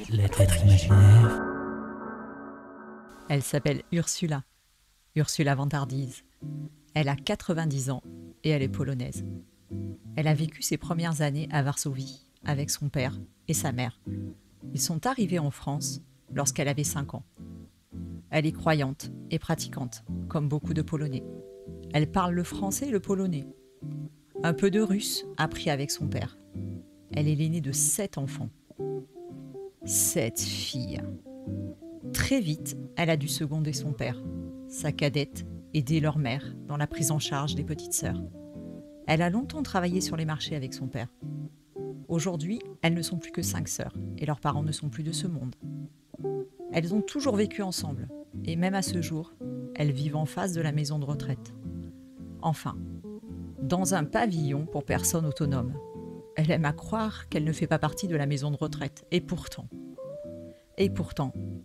L'être imaginaire. Elle s'appelle Ursula, Ursula Vantardise. Elle a 90 ans et elle est polonaise. Elle a vécu ses premières années à Varsovie avec son père et sa mère. Ils sont arrivés en France lorsqu'elle avait 5 ans. Elle est croyante et pratiquante, comme beaucoup de Polonais. Elle parle le français et le polonais. Un peu de russe appris avec son père. Elle est l'aînée de 7 enfants. 7 filles. Très vite, elle a dû seconder son père, sa cadette, aider leur mère dans la prise en charge des petites sœurs. Elle a longtemps travaillé sur les marchés avec son père. Aujourd'hui, elles ne sont plus que 5 sœurs et leurs parents ne sont plus de ce monde. Elles ont toujours vécu ensemble et même à ce jour, elles vivent en face de la maison de retraite. Enfin, dans un pavillon pour personnes autonomes. Elle aime à croire qu'elle ne fait pas partie de la maison de retraite. Et pourtant,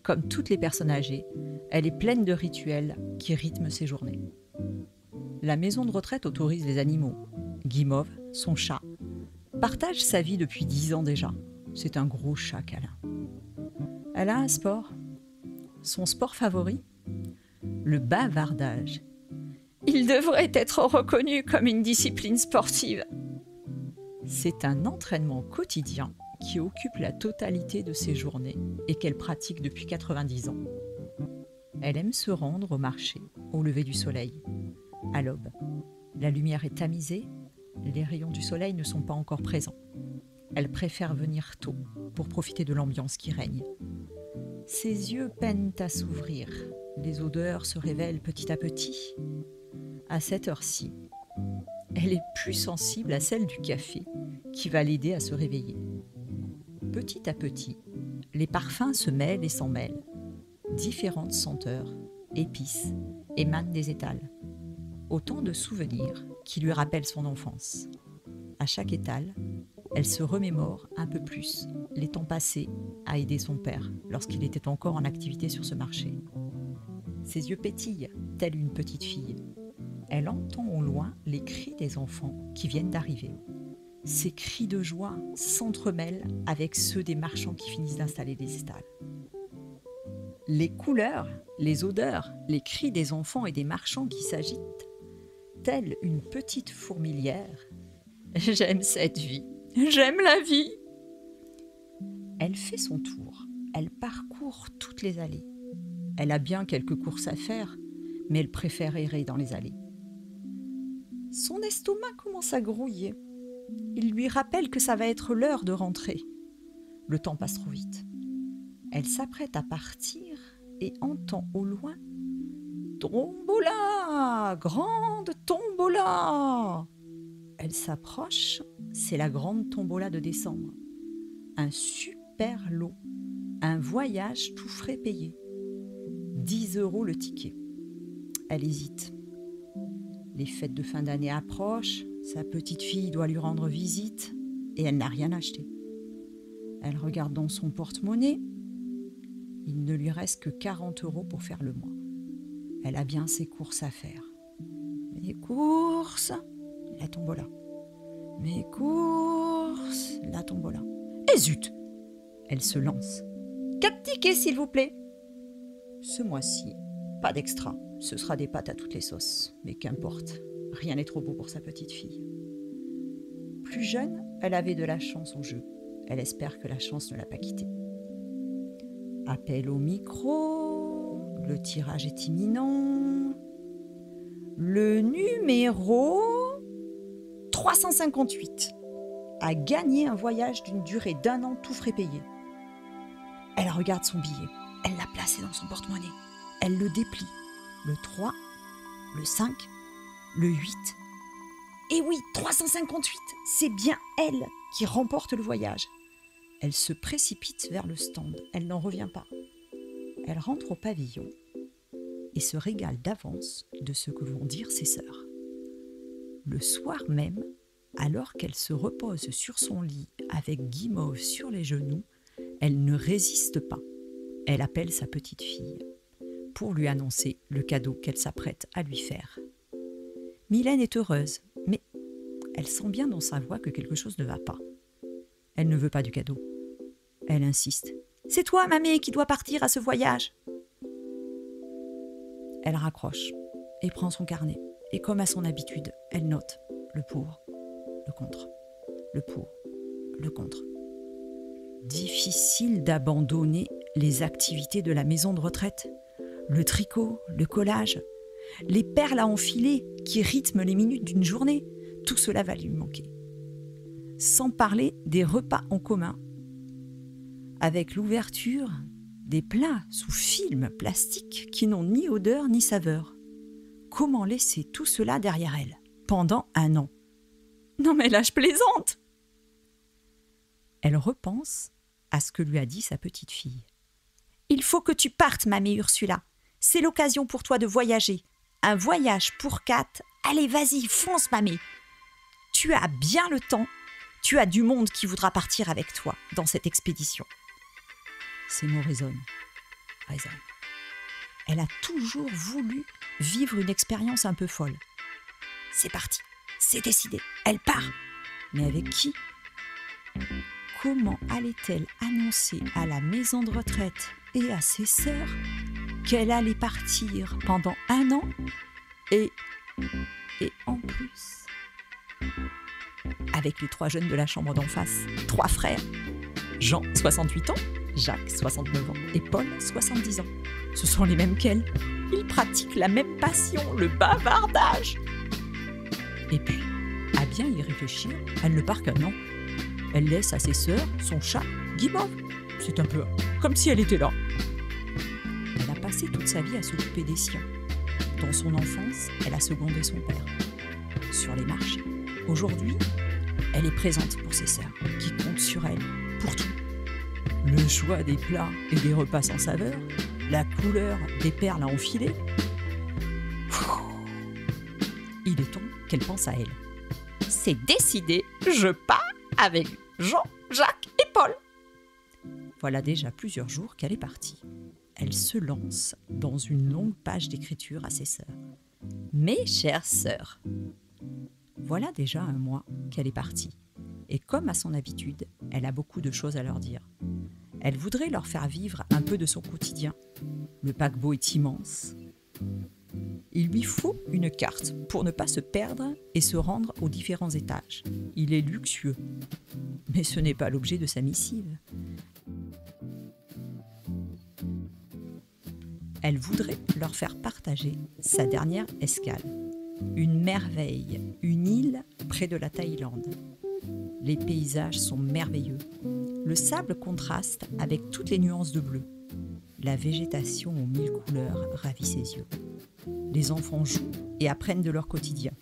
comme toutes les personnes âgées, elle est pleine de rituels qui rythment ses journées. La maison de retraite autorise les animaux. Guimauve, son chat, partage sa vie depuis 10 ans déjà. C'est un gros chat câlin. Elle a un sport. Son sport favori ? Le bavardage. Il devrait être reconnu comme une discipline sportive. C'est un entraînement quotidien qui occupe la totalité de ses journées et qu'elle pratique depuis 90 ans. Elle aime se rendre au marché au lever du soleil, à l'aube. La lumière est tamisée, les rayons du soleil ne sont pas encore présents. Elle préfère venir tôt pour profiter de l'ambiance qui règne. Ses yeux peinent à s'ouvrir, les odeurs se révèlent petit à petit. À cette heure-ci, elle est plus sensible à celle du café qui va l'aider à se réveiller. Petit à petit, les parfums se mêlent et s'en mêlent. Différentes senteurs, épices, émanent des étals. Autant de souvenirs qui lui rappellent son enfance. À chaque étal, elle se remémore un peu plus les temps passés à aider son père lorsqu'il était encore en activité sur ce marché. Ses yeux pétillent, telle une petite fille. Elle entend au loin les cris des enfants qui viennent d'arriver. Ces cris de joie s'entremêlent avec ceux des marchands qui finissent d'installer les étals. Les couleurs, les odeurs, les cris des enfants et des marchands qui s'agitent, telle une petite fourmilière. J'aime cette vie, j'aime la vie. Elle fait son tour, elle parcourt toutes les allées. Elle a bien quelques courses à faire, mais elle préfère errer dans les allées. Son estomac commence à grouiller. Il lui rappelle que ça va être l'heure de rentrer. Le temps passe trop vite. Elle s'apprête à partir et entend au loin « Tombola ! Grande tombola !» Elle s'approche, c'est la grande tombola de décembre. Un super lot, un voyage tout frais payé. 10 € le ticket. Elle hésite. Les fêtes de fin d'année approchent, sa petite fille doit lui rendre visite et elle n'a rien acheté. Elle regarde dans son porte-monnaie. Il ne lui reste que 40 € pour faire le mois. Elle a bien ses courses à faire. Mes courses, la tombola. Mes courses, la tombola. Et zut! Elle se lance. 4 tickets, s'il vous plaît. Ce mois-ci, pas d'extra. Ce sera des pâtes à toutes les sauces. Mais qu'importe, rien n'est trop beau pour sa petite fille. Plus jeune, elle avait de la chance au jeu. Elle espère que la chance ne l'a pas quittée. Appel au micro, le tirage est imminent. Le numéro 358 a gagné un voyage d'une durée d'1 an tout frais payé. Elle regarde son billet, elle l'a placé dans son porte-monnaie. Elle le déplie. Le 3, le 5, le 8. Et oui, 358, c'est bien elle qui remporte le voyage. Elle se précipite vers le stand, elle n'en revient pas. Elle rentre au pavillon et se régale d'avance de ce que vont dire ses sœurs. Le soir même, alors qu'elle se repose sur son lit avec Guimauve sur les genoux, elle ne résiste pas. Elle appelle sa petite fille pour lui annoncer le cadeau qu'elle s'apprête à lui faire. Mylène est heureuse, mais elle sent bien dans sa voix que quelque chose ne va pas. Elle ne veut pas du cadeau. Elle insiste. « C'est toi, mamé, qui dois partir à ce voyage !» Elle raccroche et prend son carnet. Et comme à son habitude, elle note le pour, le contre, le pour, le contre. Difficile d'abandonner les activités de la maison de retraite. Le tricot, le collage, les perles à enfiler qui rythment les minutes d'une journée, tout cela va lui manquer. Sans parler des repas en commun, avec l'ouverture des plats sous film plastique qui n'ont ni odeur ni saveur. Comment laisser tout cela derrière elle pendant 1 an? Non mais là je plaisante! Elle repense à ce que lui a dit sa petite fille. « Il faut que tu partes, mamie Ursula. C'est l'occasion pour toi de voyager. Un voyage pour 4. Allez, vas-y, fonce, mamie. Tu as bien le temps. Tu as du monde qui voudra partir avec toi dans cette expédition. » Ces mots résonnent. Elle a toujours voulu vivre une expérience un peu folle. C'est parti, c'est décidé, elle part. Mais avec qui? Comment allait-elle annoncer à la maison de retraite et à ses sœurs qu'elle allait partir pendant 1 an et en plus, avec les 3 jeunes de la chambre d'en face, 3 frères, Jean, 68 ans, Jacques, 69 ans et Paul, 70 ans. Ce sont les mêmes qu'elle. Ils pratiquent la même passion, le bavardage. Et puis, à bien y réfléchir, elle ne part qu'1 an. Elle laisse à ses sœurs son chat, Guimauve. C'est un peu comme si elle était là. Elle a passé toute sa vie à s'occuper des siens. Dans son enfance, elle a secondé son père. Sur les marchés. Aujourd'hui, elle est présente pour ses sœurs, qui comptent sur elle pour tout. Le choix des plats et des repas sans saveur, la couleur des perles à enfiler. Il est temps qu'elle pense à elle. C'est décidé, je pars avec Jean, Jacques et Paul. Voilà déjà plusieurs jours qu'elle est partie. Elle se lance dans une longue page d'écriture à ses sœurs. Mes chères sœurs, voilà déjà 1 mois qu'elle est partie. Et comme à son habitude, elle a beaucoup de choses à leur dire. Elle voudrait leur faire vivre un peu de son quotidien. Le paquebot est immense. Il lui faut une carte pour ne pas se perdre et se rendre aux différents étages. Il est luxueux. Mais ce n'est pas l'objet de sa missive. Elle voudrait leur faire partager sa dernière escale. Une merveille, une île près de la Thaïlande. Les paysages sont merveilleux. Le sable contraste avec toutes les nuances de bleu. La végétation aux 1000 couleurs ravit ses yeux. Les enfants jouent et apprennent de leur quotidien.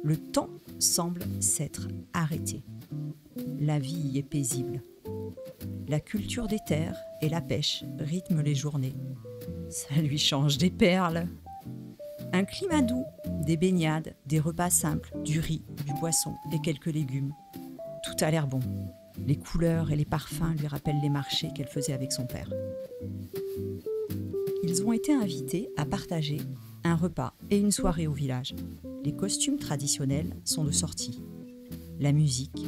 Le temps semble s'être arrêté. La vie y est paisible. La culture des terres et la pêche rythment les journées. Ça lui change des perles. Un climat doux, des baignades, des repas simples, du riz, du poisson et quelques légumes. Tout a l'air bon. Les couleurs et les parfums lui rappellent les marchés qu'elle faisait avec son père. Ils ont été invités à partager un repas et une soirée au village. Les costumes traditionnels sont de sortie. La musique,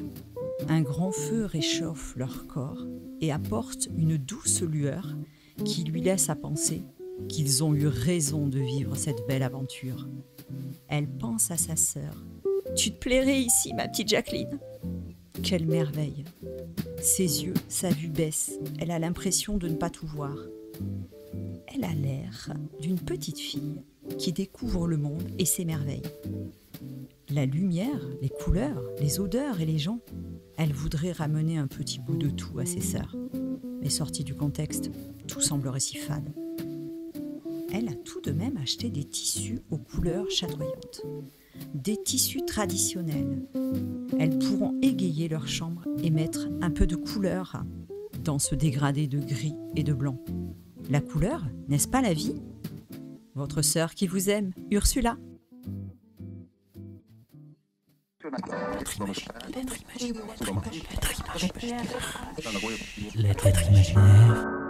un grand feu réchauffe leur corps et apporte une douce lueur qui lui laisse à penser qu'ils ont eu raison de vivre cette belle aventure. Elle pense à sa sœur. « Tu te plairais ici, ma petite Jacqueline ?» Quelle merveille! Ses yeux, sa vue baisse. Elle a l'impression de ne pas tout voir. Elle a l'air d'une petite fille qui découvre le monde et ses merveilles. La lumière, les couleurs, les odeurs et les gens, elle voudrait ramener un petit bout de tout à ses sœurs. Mais sortie du contexte, tout semblerait si fade. Elle a tout de même acheté des tissus aux couleurs chatoyantes. Des tissus traditionnels. Elles pourront égayer leur chambre et mettre un peu de couleur dans ce dégradé de gris et de blanc. La couleur, n'est-ce pas la vie? Votre sœur qui vous aime, Ursula. L'être imaginaire.